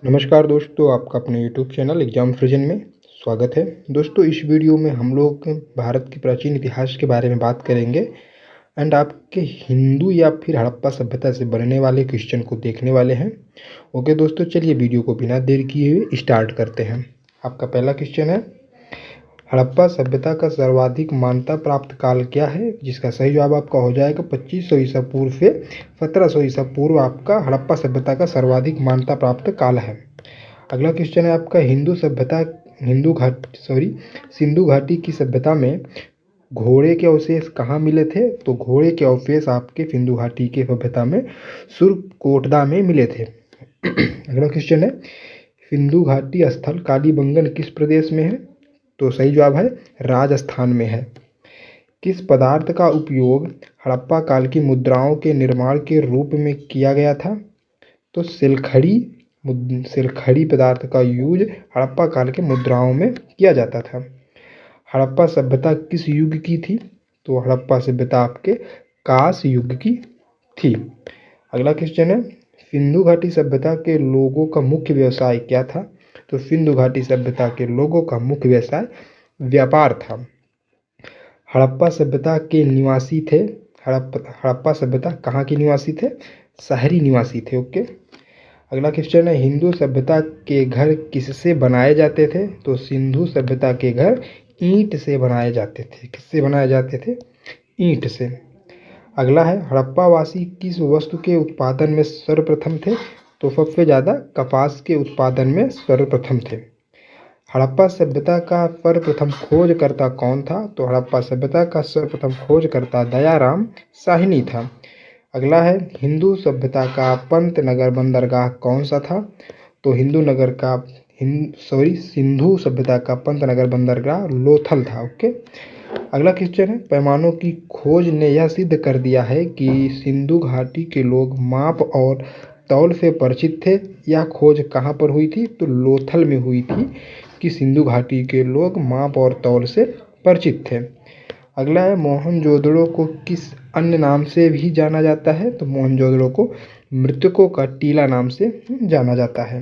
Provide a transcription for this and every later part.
नमस्कार दोस्तों, आपका अपने यूट्यूब चैनल एग्जाम फ्रिजन में स्वागत है। दोस्तों, इस वीडियो में हम लोग भारत के प्राचीन इतिहास के बारे में बात करेंगे एंड आपके हिंदू या फिर हड़प्पा सभ्यता से बनने वाले क्वेश्चन को देखने वाले हैं। ओके दोस्तों, चलिए वीडियो को बिना देर किए हुए स्टार्ट करते हैं। आपका पहला क्वेश्चन है, हड़प्पा सभ्यता का सर्वाधिक मान्यता प्राप्त काल क्या है? जिसका सही जवाब आपका हो जाएगा 2500 ईसा पूर्व से 1700 ईसा पूर्व आपका हड़प्पा सभ्यता का सर्वाधिक मान्यता प्राप्त काल है। अगला क्वेश्चन है आपका, सिंधु घाटी की सभ्यता में घोड़े के अवशेष कहाँ मिले थे? तो घोड़े के अवशेष आपके सिंधु घाटी की सभ्यता में सुरकोटदा में मिले थे। अगला क्वेश्चन है, सिंधु घाटी स्थल कालीबंगन किस प्रदेश में है? तो सही जवाब है राजस्थान में है। किस पदार्थ का उपयोग हड़प्पा काल की मुद्राओं के निर्माण के रूप में किया गया था? तो सिलखड़ी पदार्थ का यूज हड़प्पा काल के मुद्राओं में किया जाता था। हड़प्पा सभ्यता किस युग की थी? तो हड़प्पा सभ्यता आपके कांस युग की थी। अगला क्वेश्चन है, सिंधु घाटी सभ्यता के लोगों का मुख्य व्यवसाय क्या था? तो सिंधु घाटी सभ्यता के लोगों का मुख्य व्यवसाय व्यापार था। हड़प्पा सभ्यता के निवासी थे, हड़प्पा सभ्यता कहाँ के निवासी थे? शहरी निवासी थे। ओके। अगला क्वेश्चन है, हिंदू सभ्यता के घर किससे बनाए जाते थे? तो सिंधु सभ्यता के घर ईंट से बनाए जाते थे। किससे बनाए जाते थे? ईंट से। अगला है, हड़प्पा वासी किस वस्तु के उत्पादन में सर्वप्रथम थे? तो सबसे ज़्यादा कपास के उत्पादन में सर्वप्रथम थे। हड़प्पा सभ्यता का सर्वप्रथम खोजकर्ता कौन था? तो हड़प्पा सभ्यता का सर्वप्रथम खोजकर्ता दयाराम साहनी था। अगला है, हिंदू सभ्यता का पंत नगर बंदरगाह कौन सा था? तो सिंधु सभ्यता का पंत नगर बंदरगाह लोथल था। ओके। अगला क्वेश्चन है, पैमानों की खोज ने यह सिद्ध कर दिया है कि सिंधु घाटी के लोग माप और तौल से परिचित थे। यह खोज कहाँ पर हुई थी? तो लोथल में हुई थी कि सिंधु घाटी के लोग माप और तौल से परिचित थे। अगला है, मोहनजोदड़ो को किस अन्य नाम से भी जाना जाता है? तो मोहनजोदड़ो को मृतकों का टीला नाम से जाना जाता है।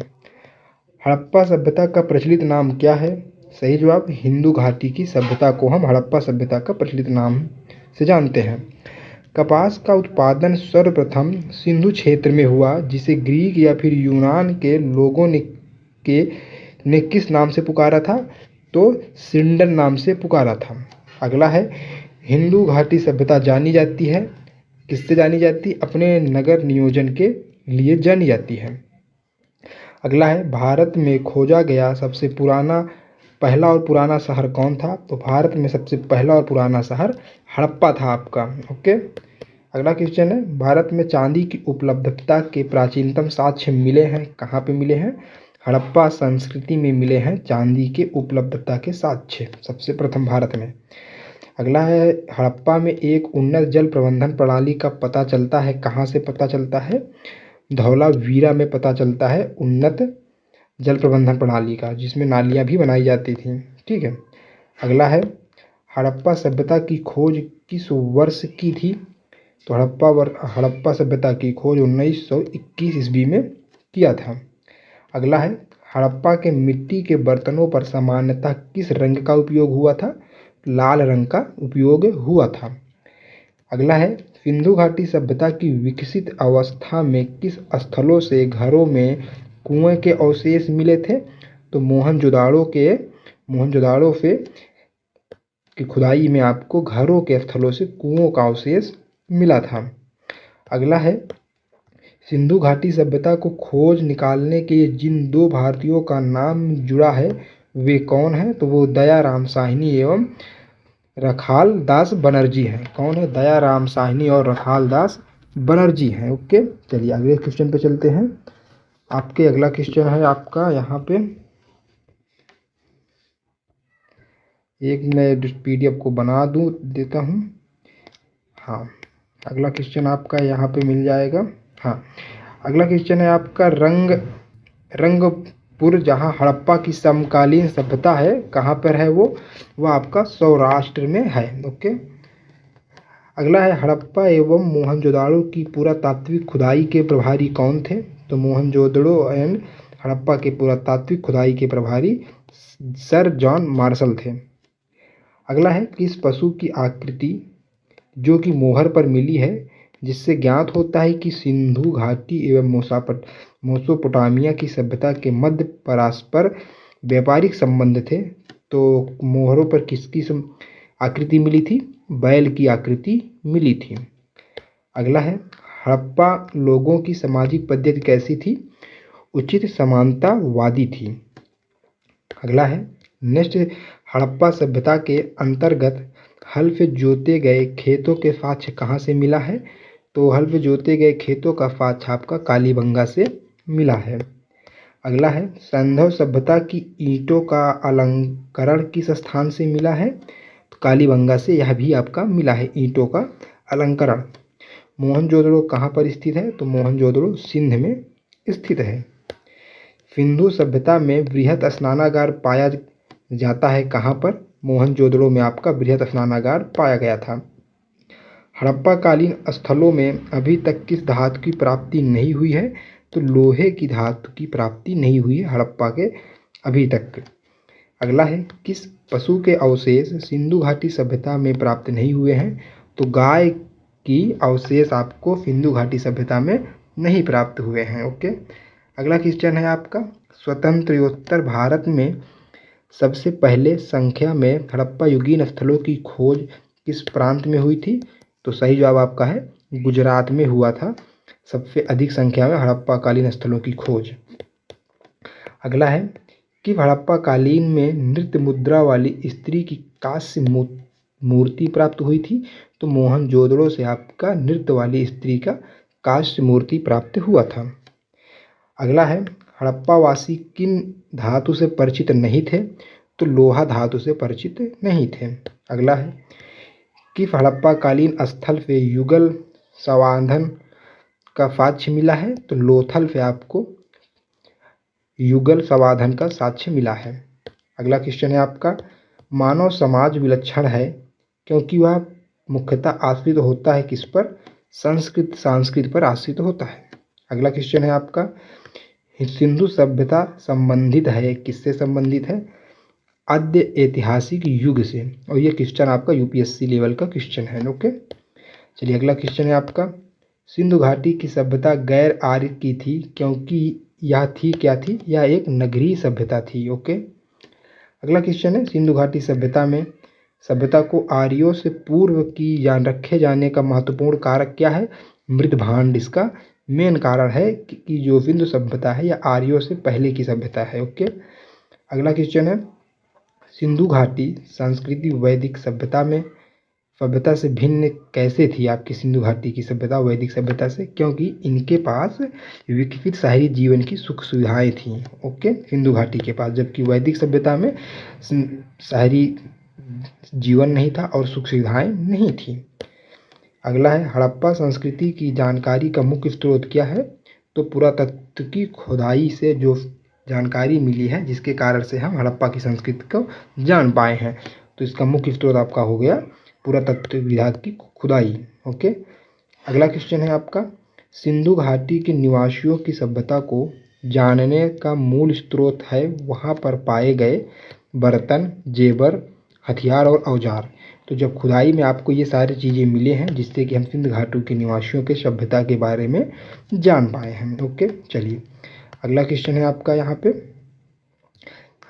हड़प्पा सभ्यता का प्रचलित नाम क्या है? सही जवाब, हिंदू घाटी की सभ्यता को हम हड़प्पा सभ्यता का प्रचलित नाम से जानते हैं। कपास का उत्पादन सर्वप्रथम सिंधु क्षेत्र में हुआ, जिसे ग्रीक या फिर यूनान के लोगों ने किस नाम से पुकारा था? तो सिंडर नाम से पुकारा था। अगला है, हिंदू घाटी सभ्यता जानी जाती है किससे जानी जाती? अपने नगर नियोजन के लिए जानी जाती है। अगला है, भारत में खोजा गया सबसे पहला और पुराना शहर कौन था? तो भारत में सबसे पहला और पुराना शहर हड़प्पा था आपका। ओके। अगला क्वेश्चन है, भारत में चांदी की उपलब्धता के प्राचीनतम साक्ष्य मिले हैं कहाँ पे मिले हैं? हड़प्पा संस्कृति में मिले हैं चांदी के उपलब्धता के साक्ष्य सबसे प्रथम भारत में। अगला है, हड़प्पा में एक उन्नत जल प्रबंधन प्रणाली का पता चलता है कहाँ से पता चलता है? धौलावीरा में पता चलता है उन्नत जल प्रबंधन प्रणाली का, जिसमें नालियाँ भी बनाई जाती थी। ठीक है। अगला है, हड़प्पा सभ्यता की खोज किस वर्ष की थी? तो हड़प्पा सभ्यता की खोज 1921 ईस्वी में किया था। अगला है, हड़प्पा के मिट्टी के बर्तनों पर सामान्यतः किस रंग का उपयोग हुआ था? लाल रंग का उपयोग हुआ था। अगला है, सिंधु घाटी सभ्यता की विकसित अवस्था में किस स्थलों से घरों में कुएं के अवशेष मिले थे? तो मोहनजोदाड़ो से की खुदाई में आपको घरों के स्थलों से कुओं का अवशेष मिला था। अगला है, सिंधु घाटी सभ्यता को खोज निकालने के लिए जिन दो भारतीयों का नाम जुड़ा है वे कौन है? तो वो दयाराम साहनी एवं रखाल दास बनर्जी हैं। कौन है? दयाराम साहनी और रखाल दास बनर्जी हैं। ओके। चलिए अगले क्वेश्चन पे चलते हैं। आपके अगला क्वेश्चन है आपका यहाँ पे, एक मैं PDF को बना देता हूँ। हाँ, अगला क्वेश्चन आपका यहाँ पे मिल जाएगा। हाँ, अगला क्वेश्चन है आपका, रंगपुर जहाँ हड़प्पा की समकालीन सभ्यता है कहाँ पर है? वो आपका सौराष्ट्र में है। ओके। अगला है, हड़प्पा एवं मोहनजोदाड़ो की पुरातात्विक खुदाई के प्रभारी कौन थे? तो मोहनजोदड़ो एंड हड़प्पा के पुरातात्विक खुदाई के प्रभारी सर जॉन मार्शल थे। अगला है, किस पशु की आकृति जो कि मोहर पर मिली है जिससे ज्ञात होता है कि सिंधु घाटी एवं मेसोपोटामिया की सभ्यता के मध्य परस्पर व्यापारिक संबंध थे। तो मोहरों पर किसकी आकृति मिली थी? बैल की आकृति मिली थी। अगला है, हड़प्पा लोगों की सामाजिक पद्धति कैसी थी? उचित समानतावादी थी। अगला है, नेक्स्ट, हड़प्पा सभ्यता के अंतर्गत हल से जोते गए खेतों के साक्ष्य कहाँ से मिला है? तो हल से जोते गए खेतों का साक्ष्य आपका कालीबंगा से मिला है। अगला है, सिंधु सभ्यता की ईंटों का अलंकरण किस स्थान से मिला है? तो कालीबंगा से यह भी आपका मिला है, ईंटों का अलंकरण। मोहनजोदड़ो कहाँ पर स्थित है? तो मोहनजोदड़ो सिंध में स्थित है। सिंधु सभ्यता में बृहत स्नानागार पाया जाता है कहाँ पर? मोहनजोदड़ो में आपका बृहत स्नानागार पाया गया था। हड़प्पा कालीन स्थलों में अभी तक किस धातु की प्राप्ति नहीं हुई है? तो लोहे की धातु की प्राप्ति नहीं हुई है हड़प्पा के अभी तक। अगला है, किस पशु के अवशेष सिंधु घाटी सभ्यता में प्राप्त नहीं हुए हैं? तो गाय की अवशेष आपको सिंधु घाटी सभ्यता में नहीं प्राप्त हुए हैं। ओके, अगला क्वेश्चन है आपका, स्वतंत्रोत्तर भारत में सबसे पहले संख्या में हड़प्पा युगीन स्थलों की खोज किस प्रांत में हुई थी? तो सही जवाब आपका है गुजरात में हुआ था सबसे अधिक संख्या में हड़प्पा कालीन स्थलों की खोज। अगला है कि हड़प्पा कालीन में नृत्य मुद्रा वाली स्त्री की कांस्य मूर्ति प्राप्त हुई थी। तो मोहनजोदड़ो से आपका नृत्य वाली स्त्री का कांस्य मूर्ति प्राप्त हुआ था। अगला है, हड़प्पावासी किन धातु से परिचित नहीं थे? तो लोहा धातु से परिचित नहीं थे। अगला है, कि हड़प्पा कालीन स्थल से युगल संवाधन का साक्ष्य मिला है? तो लोथल से आपको युगल संवाधन का साक्ष्य मिला है। अगला क्वेश्चन है आपका, मानव समाज विलक्षण है क्योंकि वह मुख्यतः आश्रित होता है किस पर? संस्कृत पर आश्रित होता है। अगला क्वेश्चन है आपका, सिंधु सभ्यता संबंधित है किससे संबंधित है? आद्य ऐतिहासिक युग से। और ये क्वेश्चन आपका यूपीएससी लेवल का क्वेश्चन है। ओके, चलिए अगला क्वेश्चन है आपका, सिंधु घाटी की सभ्यता गैर आर्य की थी क्योंकि यह थी क्या थी? यह एक नगरीय सभ्यता थी। ओके, अगला क्वेश्चन है, सिंधु घाटी सभ्यता को आर्यों से पूर्व की रखे जाने का महत्वपूर्ण कारक क्या है? मृत भांड इसका मेन कारण है कि जो सिंधु सभ्यता है यह आर्यों से पहले की सभ्यता है। ओके, अगला क्वेश्चन है, सिंधु घाटी संस्कृति वैदिक सभ्यता से भिन्न कैसे थी? आपकी सिंधु घाटी की सभ्यता वैदिक सभ्यता से, क्योंकि इनके पास विकसित शहरी जीवन की सुख सुविधाएं थी। ओके, सिंधु घाटी के पास, जबकि वैदिक सभ्यता में शहरी जीवन नहीं था और सुख सुविधाएं नहीं थी। अगला है, हड़प्पा संस्कृति की जानकारी का मुख्य स्रोत क्या है? तो पुरातत्व की खुदाई से जो जानकारी मिली है जिसके कारण से हम हड़प्पा की संस्कृति को जान पाए हैं, तो इसका मुख्य स्रोत आपका हो गया पुरातत्व विभाग की खुदाई। ओके, अगला क्वेश्चन है आपका, सिंधु घाटी के निवासियों की सभ्यता को जानने का मूल स्रोत है वहाँ पर पाए गए बर्तन, जेवर, हथियार और औजार। तो जब खुदाई में आपको ये सारी चीज़ें मिले हैं जिससे कि हम सिंधु घाटी के निवासियों के सभ्यता के बारे में जान पाए हैं। ओके, चलिए अगला क्वेश्चन है आपका यहाँ पे,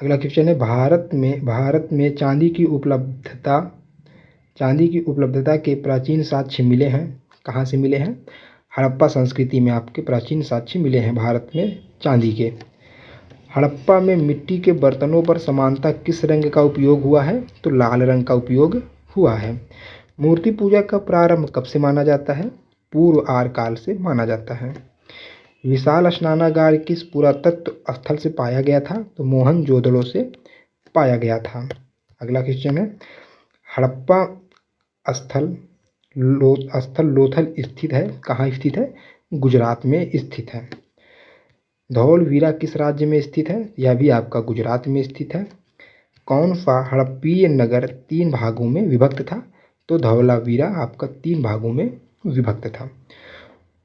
अगला क्वेश्चन है, भारत में चांदी की उपलब्धता के प्राचीन साक्ष्य मिले हैं। कहाँ से मिले हैं? हड़प्पा संस्कृति में आपके प्राचीन साक्ष्य मिले हैं भारत में चांदी के। हड़प्पा में मिट्टी के बर्तनों पर समानता किस रंग का उपयोग हुआ है? तो लाल रंग का उपयोग हुआ है। मूर्ति पूजा का प्रारंभ कब से माना जाता है? पूर्व आर्य काल से माना जाता है। विशाल स्नानागार किस पुरातत्व स्थल से पाया गया था? तो मोहनजोदड़ो से पाया गया था। अगला क्वेश्चन है, हड़प्पा स्थल लोथल स्थित है। कहाँ स्थित है? गुजरात में स्थित है। धौलवीरा किस राज्य में स्थित है? यह भी आपका गुजरात में स्थित है। कौन सा हड़प्पीय नगर 3 भागों में विभक्त था? तो धौलावीरा आपका 3 भागों में विभक्त था।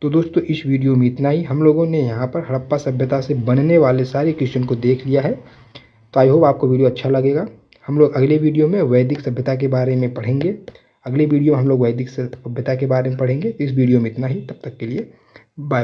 तो दोस्तों इस वीडियो में इतना ही। हम लोगों ने यहाँ पर हड़प्पा सभ्यता से बनने वाले सारे क्वेश्चन को देख लिया है। तो आई होप आपको वीडियो अच्छा लगेगा। हम लोग अगले वीडियो में वैदिक सभ्यता के बारे में पढ़ेंगे। अगले वीडियो में हम लोग वैदिक सभ्यता के बारे में पढ़ेंगे। इस वीडियो में इतना ही, तब तक के लिए बाय।